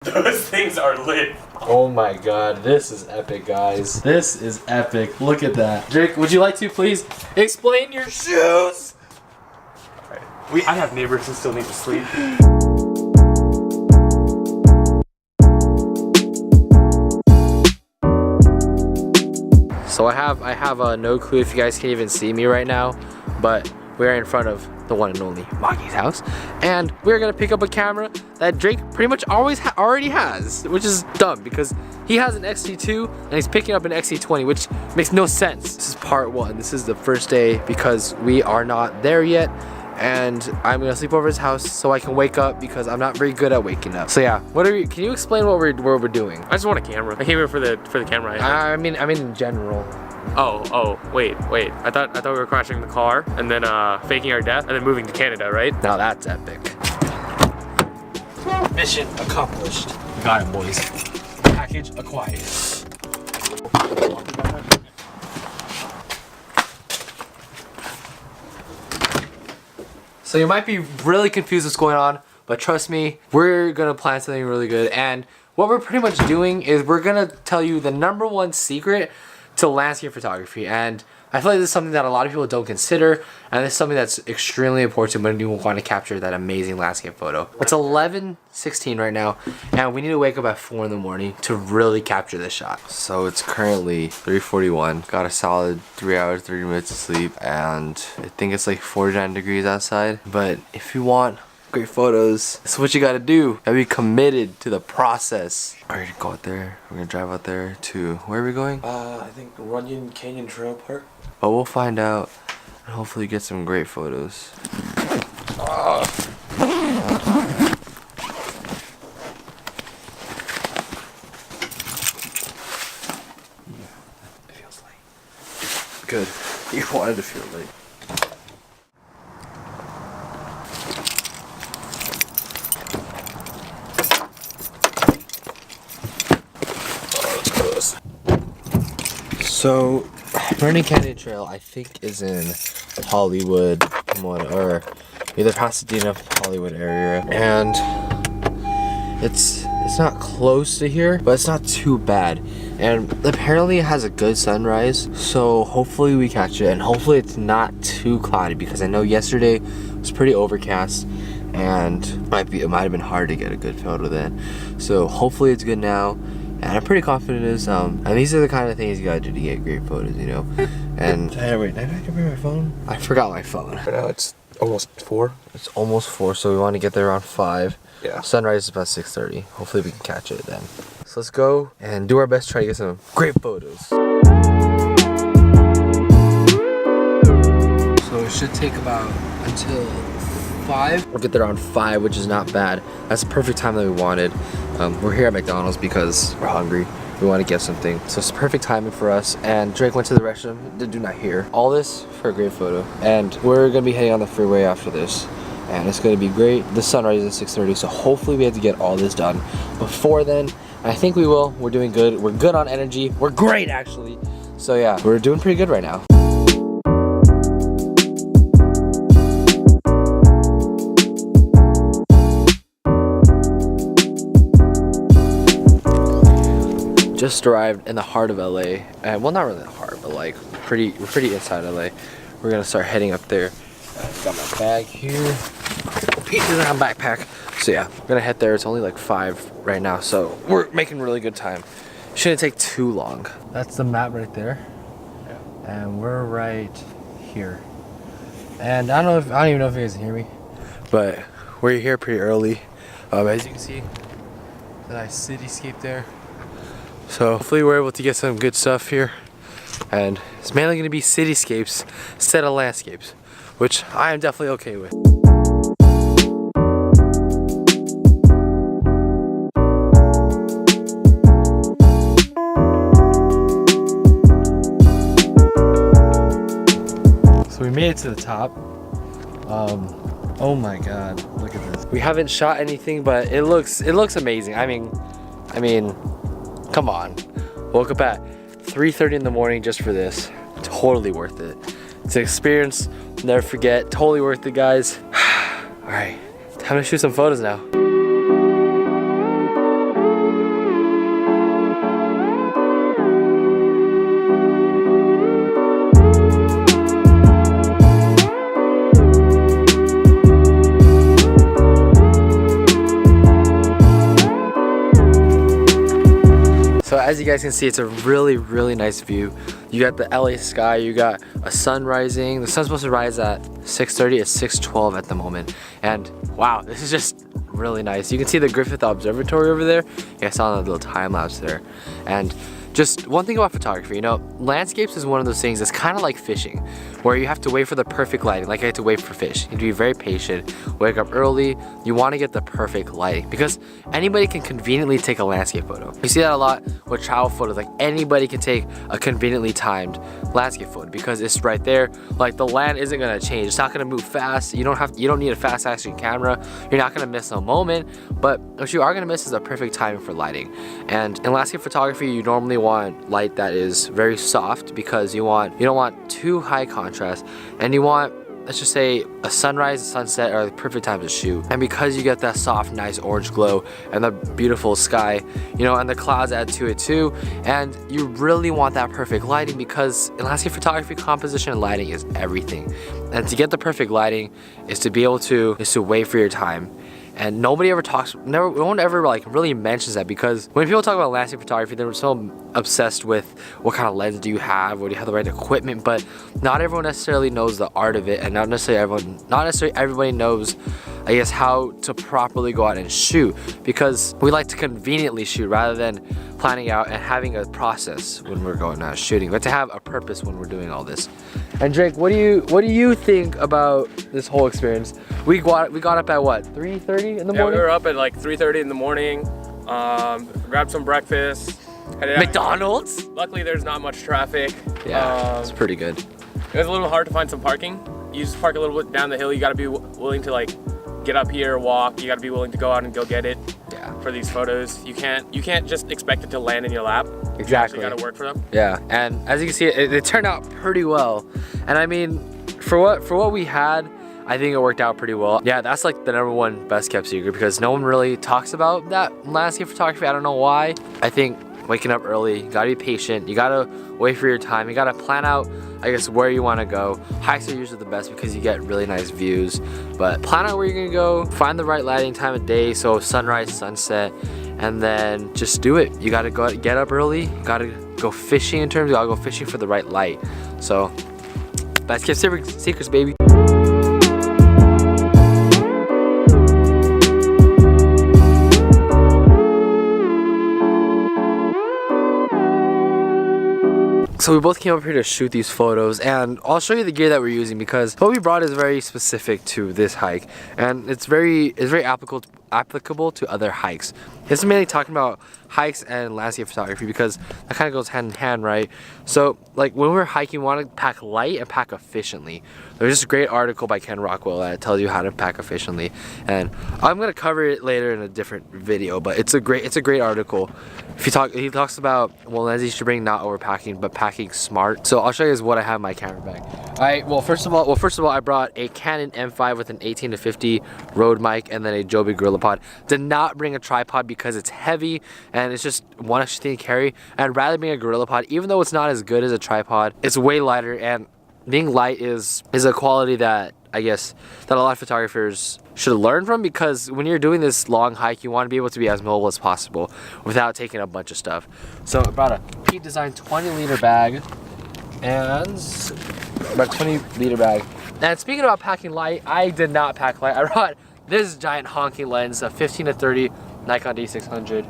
Those things are lit. Oh my god, this is epic, guys. This is epic. Look at that. Jake, would you like to please explain your shoes? Alright. I have neighbors who still need to sleep. So I have no clue if you guys can even see me right now, but we're in front of the one and only Maki's house, and we're gonna pick up a camera that Drake pretty much already has, which is dumb because he has an XT2 and he's picking up an XT20, which makes no sense. This is part one. This is the first day because we are not there yet, and I'm gonna sleep over his house so I can wake up because I'm not very good at waking up. So yeah, can you explain what we're doing? I just want a camera. I came here for the camera. I mean in general. Oh, wait. I thought we were crashing the car and then faking our death and then moving to Canada, right? Now that's epic. Mission accomplished. Got it, boys. Package acquired. So you might be really confused what's going on, but trust me, we're gonna plan something really good. And what we're pretty much doing is we're gonna tell you the #1 secret to landscape photography. And I feel like this is something that a lot of people don't consider, and it's something that's extremely important when you want to capture that amazing landscape photo. It's 11:16 right now, and we need to wake up at 4 in the morning to really capture this shot. So it's currently 3:41. Got a solid 3 hours, 30 minutes of sleep, and I think it's like 49 degrees outside. But if you want great photos, that's what you gotta do. Gotta be committed to the process. We're gonna go out there. We're gonna drive out there to, where are we going? I think Runyon Canyon Trail Park. But we'll find out and hopefully get some great photos. It feels light. Good. You wanted to feel light. So, Runyon Canyon Trail, I think, is in Hollywood, or either Pasadena, Hollywood area, and it's not close to here, but it's not too bad. And apparently, it has a good sunrise, so hopefully we catch it, and hopefully it's not too cloudy because I know yesterday it was pretty overcast, and it might have been hard to get a good photo then. So hopefully it's good now. And I'm pretty confident it is, and these are the kind of things you gotta do to get great photos, you know? And Hey, wait, did I bring my phone? I forgot my phone. Right now it's almost 4. It's almost 4, so we want to get there around 5. Yeah. Sunrise is about 6:30. Hopefully we can catch it then. So let's go and do our best to try to get some great photos. So it should take about until 5. We'll get there around 5, which is not bad. That's the perfect time that we wanted. We're here at McDonald's because we're hungry. We want to get something. So it's perfect timing for us. And Drake went to the restroom, do not hear. All this for a great photo. And we're gonna be heading on the freeway after this. And it's gonna be great. The sunrise is at 6:30, so hopefully we have to get all this done before then. I think we will. We're doing good. We're good on energy. We're great, actually. So yeah, we're doing pretty good right now. Just arrived in the heart of LA, and well, not really the heart, but like we're pretty inside LA. We're gonna start heading up there. Got my bag here. Pete doesn't have a backpack, so yeah, we're gonna head there. It's only like 5 right now, so we're making really good time. Shouldn't take too long. That's the map right there, and we're right here. And I don't even know if you guys can hear me, but we're here pretty early. As you can see, the nice cityscape there. So hopefully we're able to get some good stuff here, and it's mainly going to be cityscapes instead of landscapes, which I am definitely okay with. So we made it to the top. Oh my god, look at this. We haven't shot anything, but it looks amazing. I mean, come on. Woke up at 3:30 in the morning just for this. Totally worth it. It's an experience I'll never forget. Totally worth it, guys. All right, time to shoot some photos now. as you guys can see, it's a really nice view. You got the LA sky, you got a sun rising. The sun's supposed to rise at 6:30, it's 6:12 at the moment. And wow, this is just really nice. You can see the Griffith Observatory over there. Yeah, I saw a little time lapse there. And just one thing about photography, you know, landscapes is one of those things that's kind of like fishing, where you have to wait for the perfect lighting. Like I had to wait for fish. You have to be very patient, wake up early. You want to get the perfect lighting because anybody can conveniently take a landscape photo. You see that a lot with travel photos. Like anybody can take a conveniently timed landscape photo because it's right there. Like the land isn't gonna change. It's not gonna move fast. You don't need a fast action camera. You're not gonna miss a moment. But what you are gonna miss is a perfect timing for lighting. And in landscape photography, you normally want light that is very soft because you don't want too high contrast, and you want, let's just say, a sunrise, a sunset are the perfect time to shoot. And because you get that soft, nice orange glow and the beautiful sky, you know, and the clouds add to it too, and you really want that perfect lighting because in landscape photography, composition and lighting is everything. And to get the perfect lighting is to wait for your time. And no one ever like really mentions that because when people talk about landscape photography, they're so obsessed with what kind of lens do you have, or do you have the right equipment, but not everyone necessarily knows the art of it, and not necessarily everybody knows, I guess, how to properly go out and shoot, because we like to conveniently shoot rather than planning out and having a process when we're going out shooting. We have to have a purpose when we're doing all this. And Drake, what do you think about this whole experience? We got up at what, 3:30 in the morning? Yeah, we were up at like 3:30 in the morning. Grabbed some breakfast. McDonald's? Luckily, there's not much traffic. Yeah, it's pretty good. It was a little hard to find some parking. You just park a little bit down the hill. You got to be willing to like get up here, walk. You got to be willing to go out and go get it. Yeah. For these photos, you can't just expect it to land in your lap. Exactly. You got to work for them. Yeah, and as you can see, it turned out pretty well. And I mean, for what we had, I think it worked out pretty well. Yeah, that's like the #1 best kept secret because no one really talks about that landscape photography. I don't know why. I think waking up early, you gotta be patient, you gotta wait for your time, you gotta plan out, I guess, where you wanna go. Hikes are usually the best because you get really nice views, but plan out where you're gonna go, find the right lighting time of day, so sunrise, sunset, and then just do it. You gotta get up early, you gotta go fishing you gotta go fishing for the right light. So, best kept secrets, baby. So we both came up here to shoot these photos, and I'll show you the gear that we're using because what we brought is very specific to this hike, and it's very applicable to other hikes. This is mainly talking about hikes and landscape photography because that kind of goes hand in hand, right? So like when we're hiking, we want to pack light and pack efficiently. There's this great article by Ken Rockwell that tells you how to pack efficiently, and I'm gonna cover it later in a different video, but it's a great article. He talks about what lenses you should bring, not overpacking, but packing smart. So I'll show you guys what I have in my camera bag. All right. Well, first of all, I brought a Canon M5 with an 18-50 Rode mic and then a Joby GorillaPod. Did not bring a tripod because it's heavy and it's just one extra thing to carry. I'd rather bring a GorillaPod, even though it's not as good as a tripod. It's way lighter, and being light is a quality that I guess that a lot of photographers should learn from, because when you're doing this long hike, you want to be able to be as mobile as possible without taking a bunch of stuff. So I brought a Peak Design 20-liter bag and about 20-liter bag. And speaking about packing light, I did not pack light. I brought this giant honking lens, a 15-30 Nikon D600.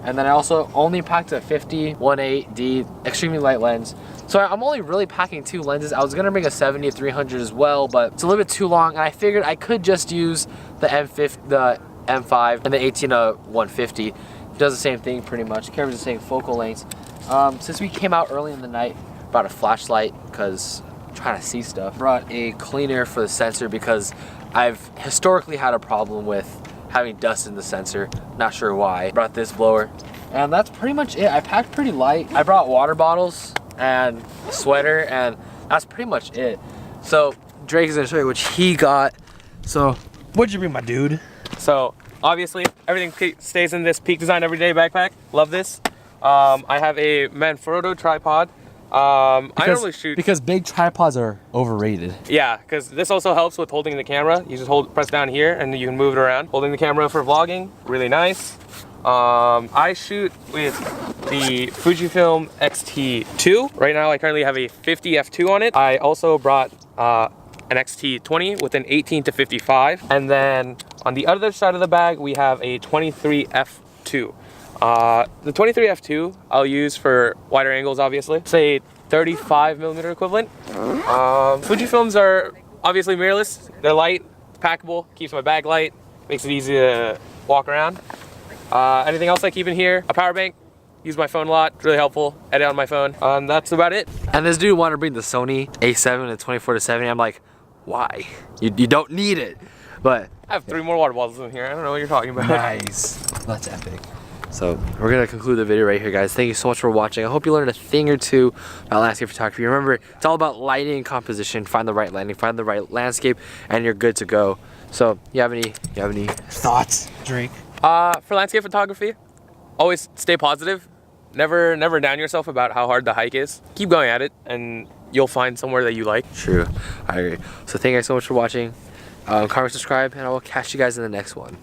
And then I also only packed a 50 1.8D extremely light lens. So I'm only really packing 2 lenses. I was gonna bring a 70-300 as well, but it's a little bit too long, and I figured I could just use the M5 and the 18-150. It does the same thing pretty much. Carries the same focal length. Since we came out early in the night, brought a flashlight because I'm trying to see stuff. Brought a cleaner for the sensor because I've historically had a problem with having dust in the sensor. Not sure why. Brought this blower. And that's pretty much it. I packed pretty light. I brought water bottles and a sweater, and that's pretty much it. So Drake is gonna show you what he got. So what'd you bring, my dude? So obviously everything stays in this Peak Design Everyday backpack. Love this. I have a Manfrotto tripod. I normally shoot because big tripods are overrated. Yeah, because this also helps with holding the camera. You just press down here and you can move it around. Holding the camera for vlogging, really nice. I shoot with the Fujifilm X-T2. Right now I currently have a 50 f2 on it. I also brought an X-T20 with an 18 to 55. And then on the other side of the bag, we have a 23 f2. The 23 f2 I'll use for wider angles, obviously. Say 35mm equivalent. Fujifilms are obviously mirrorless. They're light, packable, keeps my bag light, makes it easy to walk around. Anything else I keep in here? A power bank. Use my phone a lot. It's really helpful. Edit on my phone. That's about it. And this dude wanted to bring the Sony A7 and 24-70. I'm like, why? You don't need it. But I have 3 more water bottles in here. I don't know what you're talking about. nice. That's epic. So we're gonna conclude the video right here, guys. Thank you so much for watching. I hope you learned a thing or two about landscape photography. Remember, it's all about lighting and composition. Find the right lighting, find the right landscape, and you're good to go. So you have any thoughts, Drake? For landscape photography, always stay positive. Never down yourself about how hard the hike is. Keep going at it, and you'll find somewhere that you like. True, I agree. So thank you guys so much for watching. Comment, subscribe, and I will catch you guys in the next one.